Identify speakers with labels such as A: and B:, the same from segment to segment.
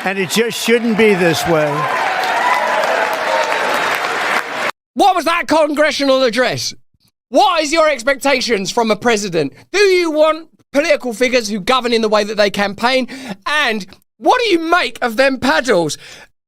A: And it just shouldn't be this way.
B: What was that congressional address? What is your expectations from a president? Do you want political figures who govern in the way that they campaign? And what do you make of them paddles?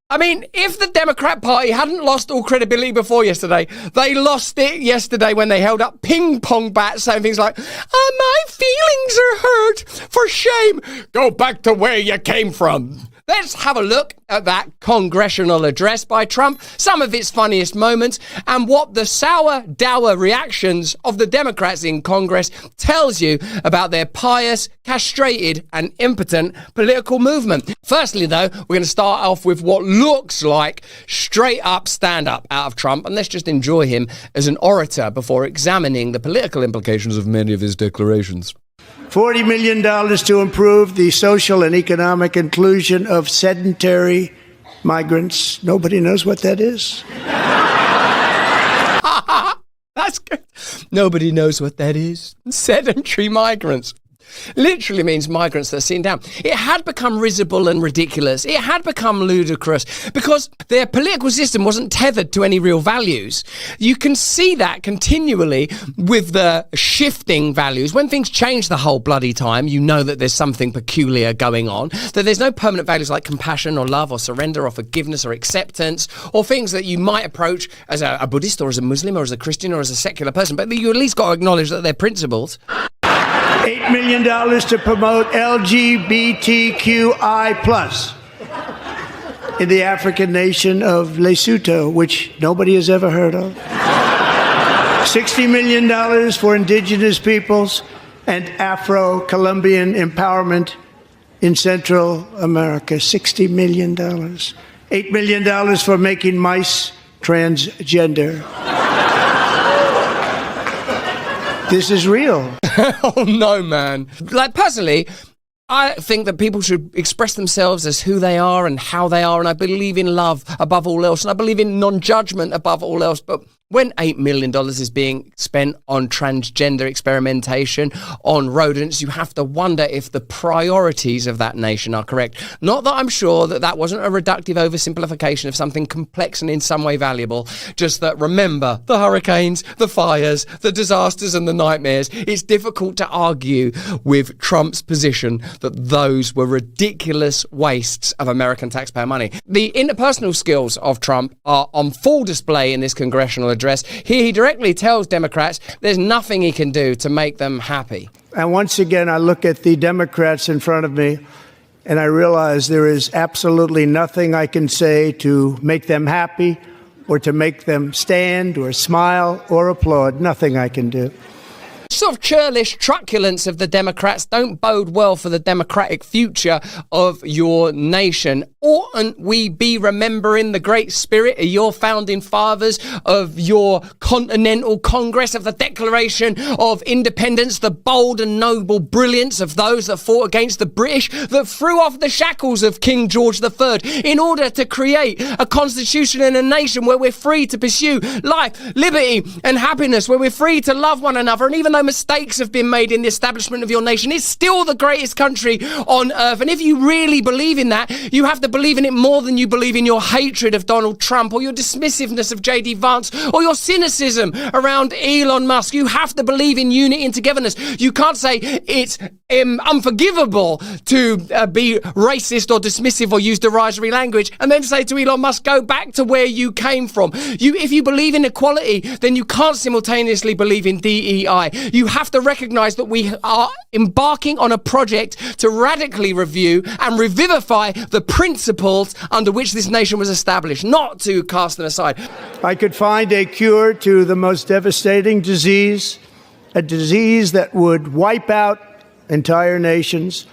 B: I mean, if the Democrat Party hadn't lost all credibility before yesterday, they lost it yesterday when they held up ping pong bats saying things like, my feelings are hurt. For shame. Go back to where you came from. Let's have a look at that congressional address by Trump, some of its funniest moments, and what the sour, dour reactions of the Democrats in Congress tells you about their pious, castrated, and impotent political movement. Firstly, though, we're going to start off with what looks like straight-up stand-up out of Trump, and let's just enjoy him as an orator before examining the political implications of many of his declarations.
A: $40 million to improve the social and economic inclusion of sedentary migrants. Nobody knows what that is.
B: That's good. Nobody knows what that is. Sedentary migrants. Literally means migrants that are sitting down. It had become risible and ridiculous. It had become ludicrous because their political system wasn't tethered to any real values. You can see that continually with the shifting values. When things change the whole bloody time, you know that there's something peculiar going on, that there's no permanent values like compassion or love or surrender or forgiveness or acceptance or things that you might approach as a Buddhist or as a Muslim or as a Christian or as a secular person, but you at least got to acknowledge that they're principles.
A: $8 million to promote LGBTQI+ in the African nation of Lesotho, which nobody has ever heard of. $60 million for indigenous peoples and Afro-Colombian empowerment in Central America. $60 million. $8 million for making mice transgender. This is real.
B: Oh, no, man. Like, personally, I think that people should express themselves as who they are and how they are, and I believe in love above all else, and I believe in non-judgment above all else, but when $8 million is being spent on transgender experimentation, on rodents, you have to wonder if the priorities of that nation are correct. Not that I'm sure that that wasn't a reductive oversimplification of something complex and in some way valuable, just that remember the hurricanes, the fires, the disasters and the nightmares. It's difficult to argue with Trump's position that those were ridiculous wastes of American taxpayer money. The interpersonal skills of Trump are on full display in this congressional address. Here he directly tells Democrats there's nothing he can do to make them happy.
A: And once again, I look at the Democrats in front of me and I realize there is absolutely nothing I can say to make them happy or to make them stand or smile or applaud. Nothing I can do.
B: Sort of churlish truculence of the Democrats don't bode well for the democratic future of your nation. Oughtn't we be remembering the great spirit of your founding fathers, of your Continental Congress, of the Declaration of Independence, the bold and noble brilliance of those that fought against the British, that threw off the shackles of King George III in order to create a constitution and a nation where we're free to pursue life, liberty and happiness, where we're free to love one another, and even though mistakes have been made in the establishment of your nation, it's still the greatest country on earth. And if you really believe in that, you have to believe in it more than you believe in your hatred of Donald Trump or your dismissiveness of J.D. Vance or your cynicism around Elon Musk. You have to believe in unity and togetherness. You can't say it's unforgivable to be racist or dismissive or use derisory language and then say to Elon Musk, go back to where you came from. If you believe in equality, then you can't simultaneously believe in DEI. You have to recognize that we are embarking on a project to radically review and revivify the principles under which this nation was established, not to cast them aside.
A: I could find a cure to the most devastating disease, a disease that would wipe out entire nations,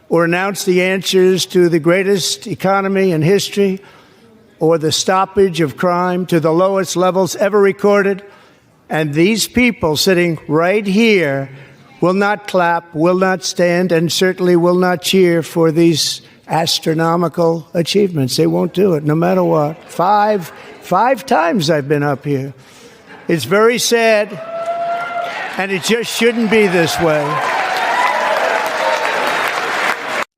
A: or announce the answers to the greatest economy in history, or the stoppage of crime to the lowest levels ever recorded. And these people sitting right here will not clap, will not stand, and certainly will not cheer for these astronomical achievements. They won't do it, no matter what. Five times I've been up here. It's very sad, and it just shouldn't be this way.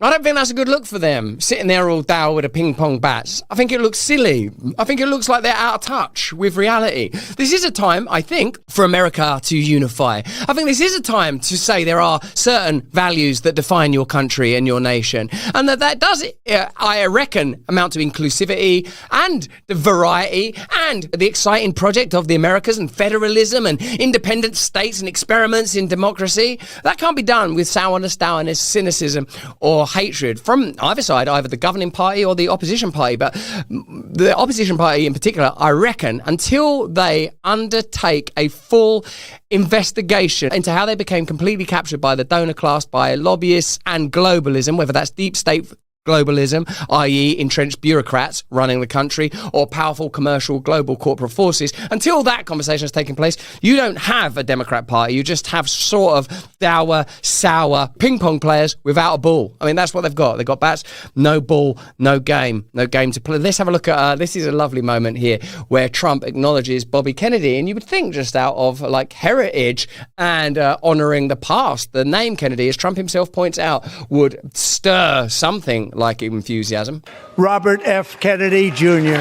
B: I don't think that's a good look for them, sitting there all dour with a ping pong bats. I think it looks silly. I think it looks like they're out of touch with reality. This is a time, I think, for America to unify. I think this is a time to say there are certain values that define your country and your nation. And that does, I reckon, amount to inclusivity and the variety and the exciting project of the Americas and federalism and independent states and experiments in democracy. That can't be done with sourness, cynicism, or hatred from either side, either the governing party or the opposition party. But the opposition party in particular, I reckon, until they undertake a full investigation into how they became completely captured by the donor class, by lobbyists and globalism, whether that's deep state globalism, i.e. entrenched bureaucrats running the country, or powerful commercial global corporate forces. Until that conversation has taken place, you don't have a Democrat Party. You just have sort of dour, sour ping pong players without a ball. I mean, that's what they've got. They've got bats, no ball, no game to play. Let's have a look at, this is a lovely moment here where Trump acknowledges Bobby Kennedy. And you would think just out of like heritage and honoring the past, the name Kennedy, as Trump himself points out, would stir something like enthusiasm.
A: Robert F. Kennedy, Jr.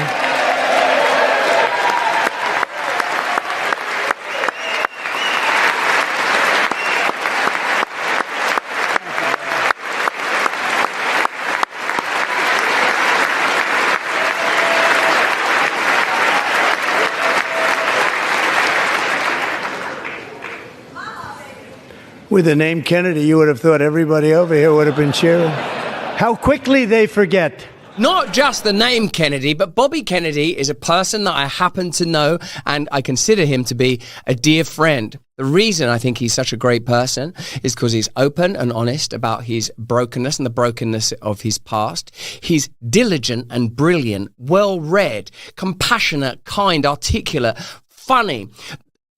A: With the name Kennedy, you would have thought everybody over here would have been cheering. How quickly they forget.
B: Not just the name Kennedy, but Bobby Kennedy is a person that I happen to know, and I consider him to be a dear friend. The reason I think he's such a great person is because he's open and honest about his brokenness and the brokenness of his past. He's diligent and brilliant, well-read, compassionate, kind, articulate, funny.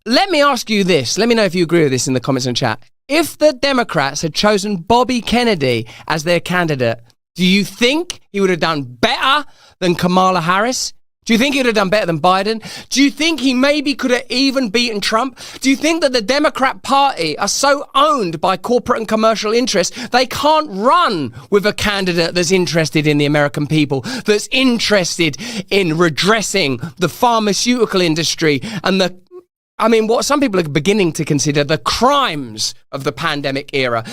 B: Let me ask you this. Let me know if you agree with this in the comments and chat. If the Democrats had chosen Bobby Kennedy as their candidate, do you think he would have done better than Kamala Harris? Do you think he would have done better than Biden? Do you think he maybe could have even beaten Trump? Do you think that the Democrat Party are so owned by corporate and commercial interests, they can't run with a candidate that's interested in the American people, that's interested in redressing the pharmaceutical industry and what some people are beginning to consider the crimes of the pandemic era?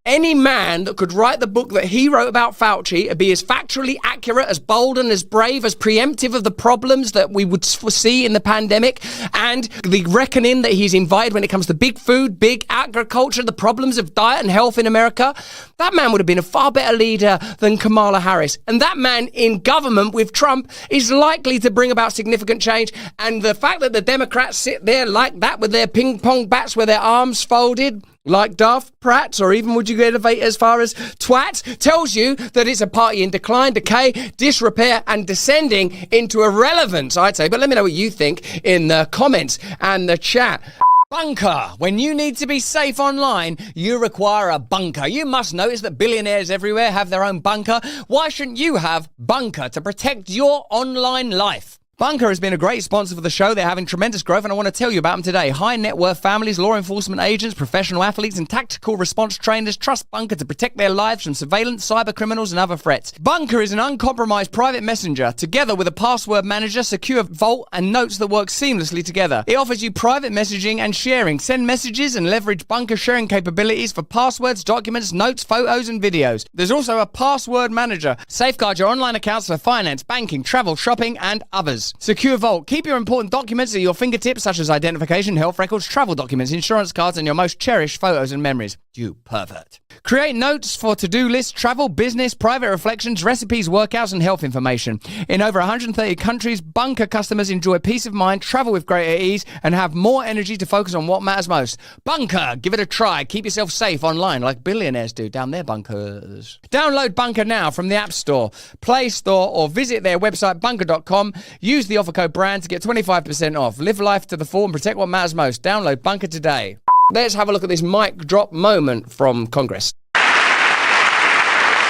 B: Any man that could write the book that he wrote about Fauci and be as factually accurate, as bold and as brave, as preemptive of the problems that we would foresee in the pandemic, and the reckoning that he's invited when it comes to big food, big agriculture, the problems of diet and health in America, that man would have been a far better leader than Kamala Harris. And that man in government with Trump is likely to bring about significant change. And the fact that the Democrats sit there like that with their ping pong bats with their arms folded, like Daft Prats, or even would you elevate as far as twats, tells you that it's a party in decline, decay, disrepair, and descending into irrelevance, I'd say. But let me know what you think in the comments and the chat. Bunker. When you need to be safe online, you require a bunker. You must notice that billionaires everywhere have their own bunker. Why shouldn't you have Bunker to protect your online life? Bunker has been a great sponsor for the show. They're having tremendous growth, and I want to tell you about them today. High net worth families, law enforcement agents, professional athletes, and tactical response trainers trust Bunker to protect their lives from surveillance, cyber criminals, and other threats. Bunker is an uncompromised private messenger, together with a password manager, secure vault, and notes that work seamlessly together. It offers you private messaging and sharing. Send messages and leverage Bunker sharing capabilities for passwords, documents, notes, photos, and videos. There's also a password manager. Safeguard your online accounts for finance, banking, travel, shopping, and others. Secure Vault. Keep your important documents at your fingertips, such as identification, health records, travel documents, insurance cards, and your most cherished photos and memories. You pervert. Create notes for to-do lists, travel, business, private reflections, recipes, workouts, and health information. In over 130 countries, Bunker customers enjoy peace of mind, travel with greater ease, and have more energy to focus on what matters most. Bunker. Give it a try. Keep yourself safe online like billionaires do down their bunkers. Download Bunker now from the App Store, PlayStore, or visit their website, bunker.com. Use the offer code BRAND to get 25% off. Live life to the full and protect what matters most. Download Bunker today. Let's have a look at this mic drop moment from Congress.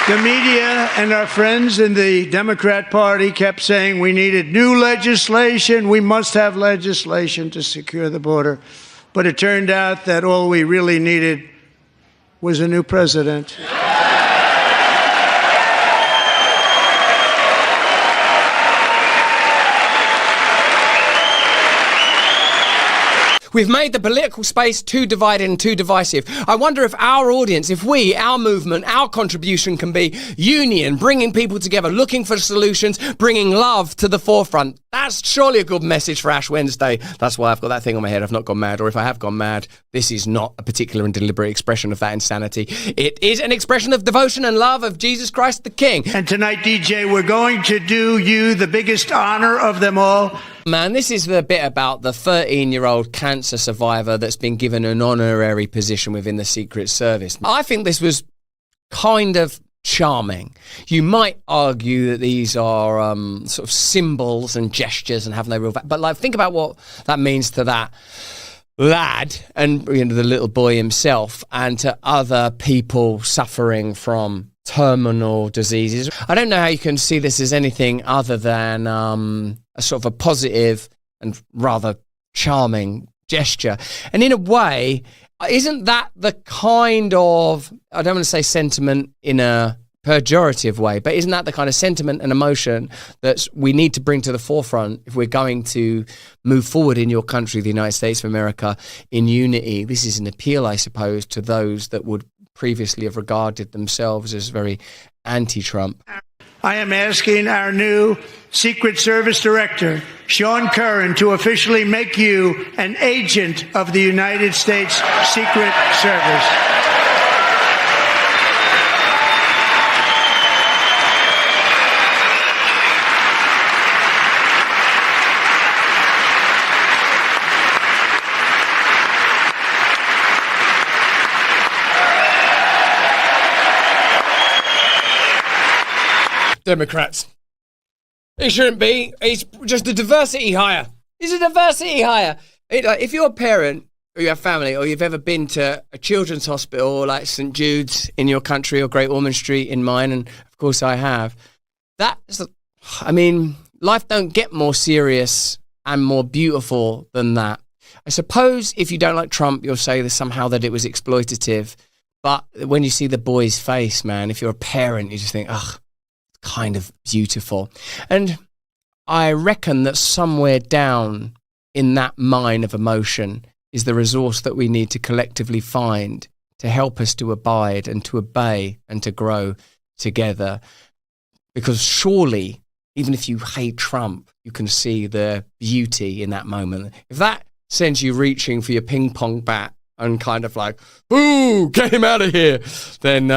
A: The media and our friends in the Democrat Party kept saying we needed new legislation. We must have legislation to secure the border. But it turned out that all we really needed was a new president.
B: We've made the political space too divided and too divisive. I wonder if our audience, if we, our movement, our contribution can be union, bringing people together, looking for solutions, bringing love to the forefront. That's surely a good message for Ash Wednesday. That's why I've got that thing on my head. I've not gone mad, or if I have gone mad, this is not a particular and deliberate expression of that insanity. It is an expression of devotion and love of Jesus Christ the King.
A: And tonight, DJ, we're going to do you the biggest honor of them all.
B: Man, this is the bit about the 13-year-old cancer survivor that's been given an honorary position within the Secret Service. I think this was kind of charming. You might argue that these are sort of symbols and gestures and have no real value, but like, think about what that means to that lad and, you know, the little boy himself, and to other people suffering from terminal diseases. I don't know how you can see this as anything other than a sort of a positive and rather charming gesture. And in a way, isn't that the kind of, I don't want to say sentiment in a pejorative way, but isn't that the kind of sentiment and emotion that we need to bring to the forefront if we're going to move forward in your country, the United States of America, in unity? This is an appeal, I suppose, to those that would previously have regarded themselves as very anti-Trump.
A: I am asking our new Secret Service Director, Sean Curran, to officially make you an agent of the United States Secret Service.
B: Democrats. He shouldn't be. He's just a diversity hire. He's a diversity hire. If you're a parent or you have family, or you've ever been to a children's hospital like St. Jude's in your country or Great Ormond Street in mine, and of course I have, life don't get more serious and more beautiful than that. I suppose if you don't like Trump, you'll say that somehow that it was exploitative. But when you see the boy's face, man, if you're a parent, you just think, ugh, kind of beautiful. And I reckon that somewhere down in that mine of emotion is the resource that we need to collectively find to help us to abide and to obey and to grow together. Because surely, even if you hate Trump, you can see the beauty in that moment. If that sends you reaching for your ping pong bat and kind of like, ooh, get him out of here, then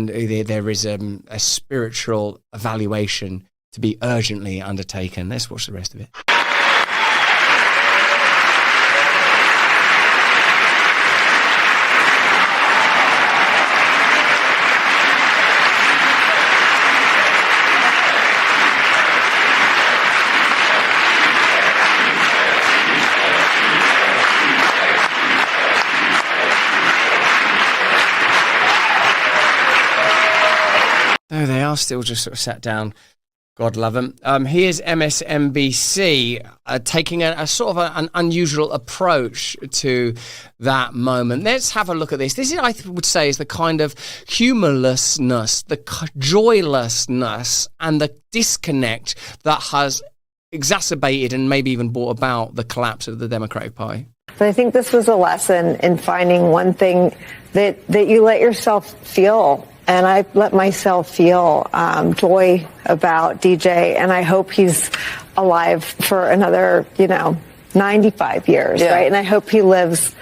B: there is a spiritual evaluation to be urgently undertaken. Let's watch the rest of it. No, they are still just sort of sat down. God love them. Here's MSNBC taking a sort of an unusual approach to that moment. Let's have a look at this. This is, I would say, is the kind of humorlessness, the joylessness, and the disconnect that has exacerbated and maybe even brought about the collapse of the Democratic Party.
C: But I think this was a lesson in finding one thing that you let yourself feel. And I let myself feel joy about DJ, and I hope he's alive for another, 95 years, right? And I hope he lives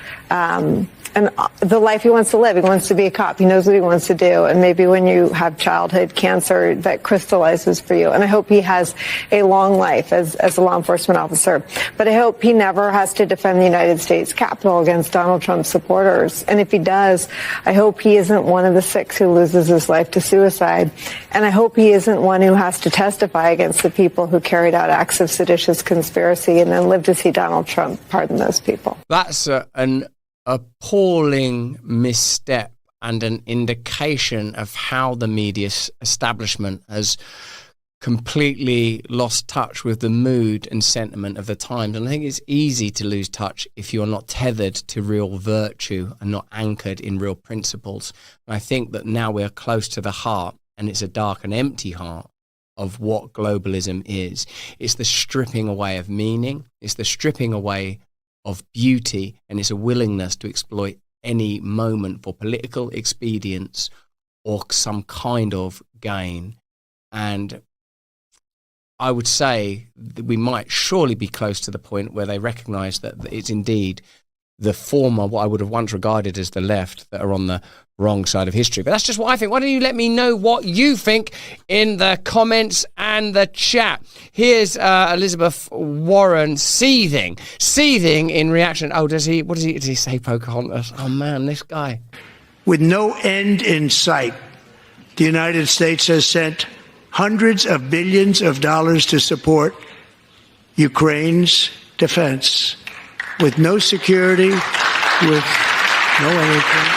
C: and the life he wants to live. He wants to be a cop. He knows what he wants to do. And maybe when you have childhood cancer, that crystallizes for you. And I hope he has a long life as a law enforcement officer. But I hope he never has to defend the United States Capitol against Donald Trump's supporters. And if he does, I hope he isn't one of the 6 who loses his life to suicide. And I hope he isn't one who has to testify against the people who carried out acts of seditious conspiracy and then live to see Donald Trump pardon those people.
B: That's an appalling misstep and an indication of how the media establishment has completely lost touch with the mood and sentiment of the times. And I think it's easy to lose touch if you're not tethered to real virtue and not anchored in real principles. And I think that now we're close to the heart, and it's a dark and empty heart, of what globalism is. It's the stripping away of meaning. It's the stripping away of beauty, and it's a willingness to exploit any moment for political expedience or some kind of gain. And I would say that we might surely be close to the point where they recognize that it's indeed the former, what I would have once regarded as the left, that are on the wrong side of history. But that's just what I think. Why don't you let me know what you think in the comments and the chat? Here's Elizabeth Warren seething in reaction. Oh, does he say, Pocahontas? Oh man, this guy.
A: With no end in sight, the United States has sent hundreds of billions of dollars to support Ukraine's defense. With no security, with no anything.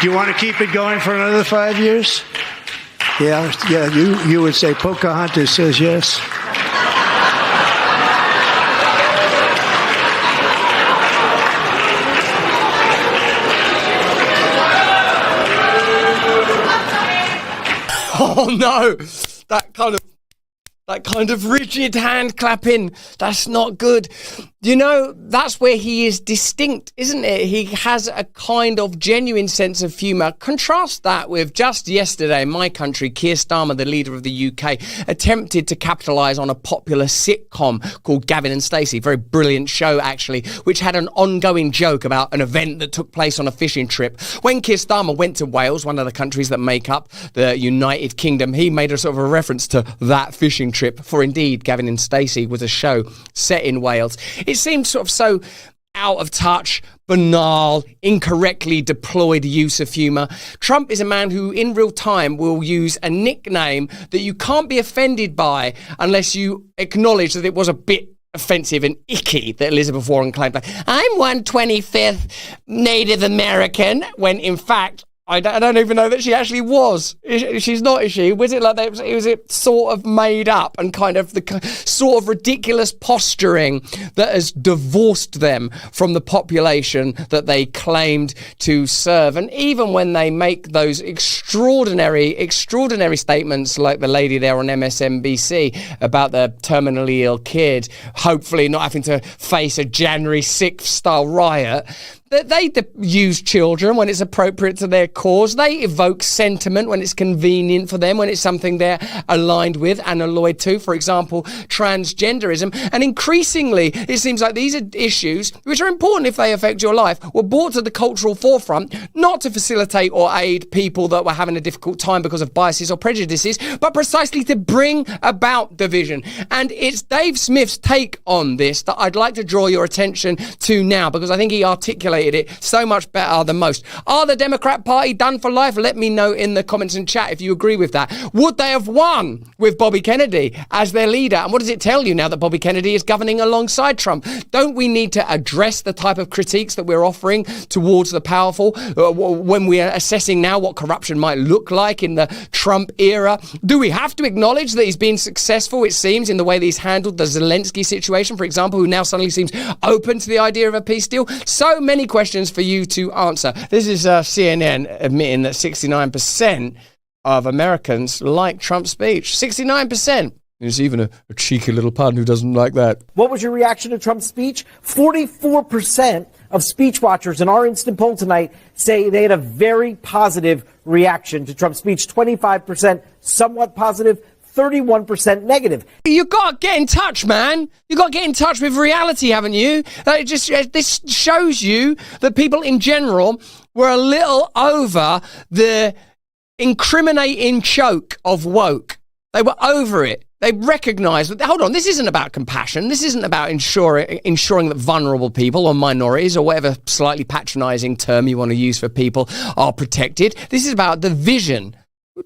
A: Do you want to keep it going for another 5 years? Yeah, you would say Pocahontas says yes.
B: Oh no, that kind of rigid hand clapping, that's not good. You know, that's where he is distinct, isn't it? He has a kind of genuine sense of humour. Contrast that with just yesterday, in my country, Keir Starmer, the leader of the UK, attempted to capitalise on a popular sitcom called Gavin and Stacey, very brilliant show actually, which had an ongoing joke about an event that took place on a fishing trip. When Keir Starmer went to Wales, one of the countries that make up the United Kingdom, he made a sort of a reference to that fishing trip, for indeed Gavin and Stacey was a show set in Wales. It seemed sort of so out of touch, banal, incorrectly deployed use of humour. Trump is a man who in real time will use a nickname that you can't be offended by unless you acknowledge that it was a bit offensive and icky that Elizabeth Warren claimed. Like, I'm 1/25th Native American, when in fact I don't even know that she actually was. She's not, is she? Was it like that? Was it sort of made up and kind of the sort of ridiculous posturing that has divorced them from the population that they claimed to serve? And even when they make those extraordinary statements like the lady there on MSNBC about the terminally ill kid, hopefully not having to face a January 6th style riot, they use children when it's appropriate to their cause. They evoke sentiment when it's convenient for them, when it's something they're aligned with and alloyed to, for example, transgenderism. And increasingly, it seems like these are issues which are important if they affect your life, were brought to the cultural forefront, not to facilitate or aid people that were having a difficult time because of biases or prejudices, but precisely to bring about division. And it's Dave Smith's take on this that I'd like to draw your attention to now, because I think he articulated it so much better than most. Are the Democrat Party done for life? Let me know in the comments and chat if you agree with that. Would they have won with Bobby Kennedy as their leader? And what does it tell you now that Bobby Kennedy is governing alongside Trump? Don't we need to address the type of critiques that we're offering towards the powerful when we are assessing now what corruption might look like in the Trump era? Do we have to acknowledge that he's been successful, it seems, in the way that he's handled the Zelensky situation, for example, who now suddenly seems open to the idea of a peace deal? So many questions for you to answer. This is CNN admitting that 69% of Americans like Trump's speech. 69%. There's even a cheeky little pun who doesn't like that.
D: What was your reaction to Trump's speech? 44% of speech watchers in our instant poll tonight say they had a very positive reaction to Trump's speech. 25% somewhat positive, 31% negative.
B: You got to get in touch, man. You got to get in touch with reality, haven't you? This shows you that people in general were a little over the incriminating choke of woke. They were over it. They recognise that, hold on, this isn't about compassion. This isn't about ensuring that vulnerable people or minorities or whatever slightly patronising term you want to use for people are protected. This is about division.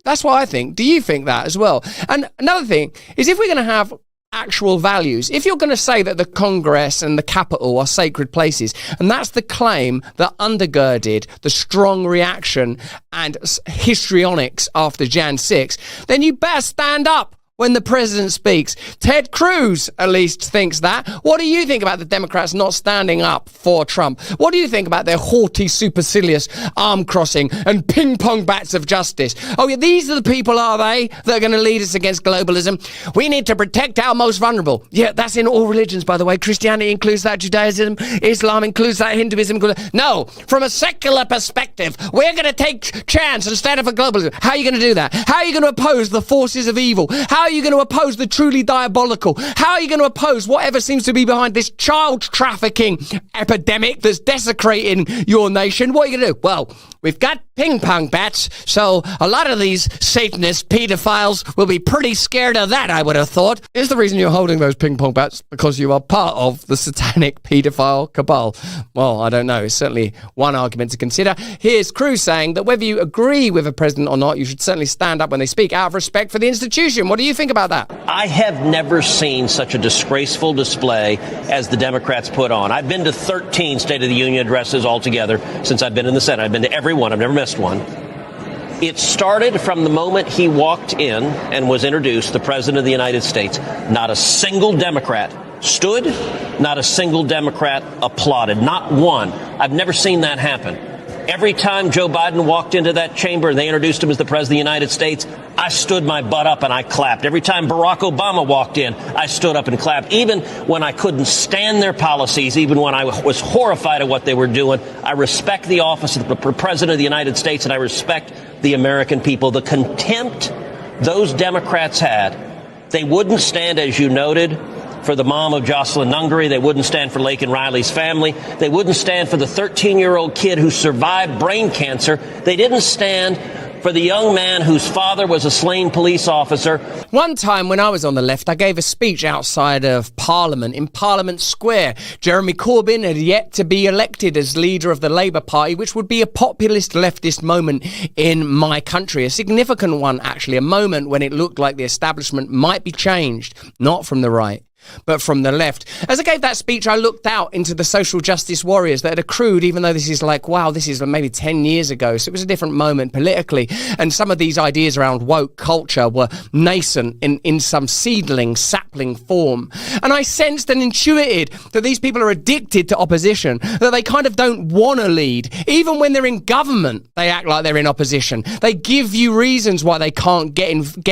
B: That's what I think. Do you think that as well? And another thing is, if we're going to have actual values, if you're going to say that the Congress and the Capitol are sacred places, and that's the claim that undergirded the strong reaction and histrionics after Jan 6, then you better stand up when the president speaks. Ted Cruz at least thinks that. What do you think about the Democrats not standing up for Trump? What do you think about their haughty, supercilious arm crossing and ping pong bats of justice? Oh yeah, these are the people, are they, that are going to lead us against globalism? We need to protect our most vulnerable. Yeah, that's in all religions, by the way. Christianity includes that, Judaism, Islam includes that, Hinduism. No, from a secular perspective, we're going to take chance and stand up for globalism. How are you going to do that? How are you going to oppose the forces of evil? How are you going to oppose the truly diabolical? How are you going to oppose whatever seems to be behind this child trafficking epidemic that's desecrating your nation? What are you going to do? Well, we've got ping pong bats, so a lot of these Satanist pedophiles will be pretty scared of that, I would have thought. Is the reason you're holding those ping pong bats because you are part of the satanic pedophile cabal? Well, I don't know. It's certainly one argument to consider. Here's Cruz saying that whether you agree with a president or not, you should certainly stand up when they speak out of respect for the institution. What do you think about that?
E: I have never seen such a disgraceful display as the Democrats put on. I've been to 13 State of the Union addresses altogether since I've been in the Senate. I've been to every one. I've never missed one. It started from the moment he walked in and was introduced, the President of the United States. Not a single Democrat stood, not a single Democrat applauded, not one. I've never seen that happen. Every time Joe Biden walked into that chamber and they introduced him as the President of the United States, I stood my butt up and I clapped. Every time Barack Obama walked in, I stood up and clapped. Even when I couldn't stand their policies, even when I was horrified at what they were doing, I respect the office of the President of the United States and I respect the American people. The contempt those Democrats had, they wouldn't stand, as you noted, for the mom of Jocelyn Nungary. They wouldn't stand for Laken Riley's family. They wouldn't stand for the 13-year-old kid who survived brain cancer. They didn't stand for the young man whose father was a slain police officer.
B: One time when I was on the left, I gave a speech outside of Parliament, in Parliament Square. Jeremy Corbyn had yet to be elected as leader of the Labour Party, which would be a populist leftist moment in my country. A significant one, actually. A moment when it looked like the establishment might be changed, not from the right, but from the left. As I gave that speech, I looked out into the social justice warriors that had accrued, even though this is like, wow, this is maybe 10 years ago. So it was a different moment politically. And some of these ideas around woke culture were nascent in some seedling, sapling form. And I sensed and intuited that these people are addicted to opposition, that they kind of don't want to lead. Even when they're in government, they act like they're in opposition. They give you reasons why they can't get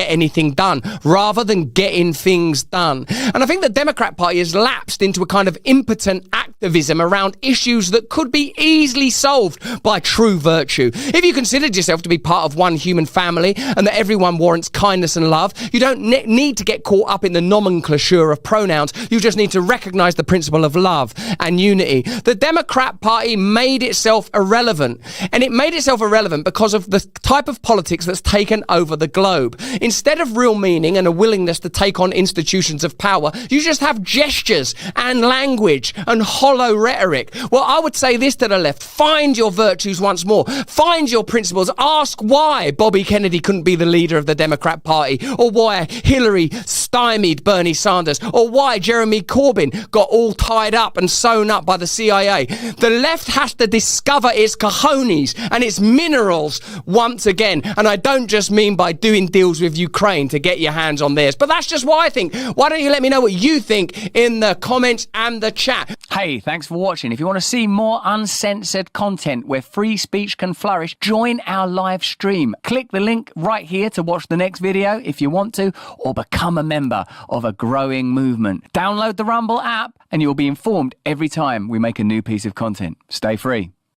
B: anything done, rather than getting things done. And I think the Democrat Party has lapsed into a kind of impotent activism around issues that could be easily solved by true virtue. If you considered yourself to be part of one human family and that everyone warrants kindness and love, you don't need to get caught up in the nomenclature of pronouns. You just need to recognize the principle of love and unity. The Democrat Party made itself irrelevant, and it made itself irrelevant because of the type of politics that's taken over the globe. Instead of real meaning and a willingness to take on institutions of power, you just have gestures and language and hollow rhetoric. Well, I would say this to the left: find your virtues once more. Find your principles. Ask why Bobby Kennedy couldn't be the leader of the Democrat Party, or why Hillary stymied Bernie Sanders, or why Jeremy Corbyn got all tied up and sewn up by the CIA. The left has to discover its cojones and its minerals once again. And I don't just mean by doing deals with Ukraine to get your hands on theirs, but that's just what I think. Why don't you let me know what you think in the comments and the chat?
F: Hey, thanks for watching. If you want to see more uncensored content where free speech can flourish, join our live stream. Click the link right here to watch the next video if you want to, or become a member of a growing movement. Download the Rumble app and you'll be informed every time we make a new piece of content. Stay free.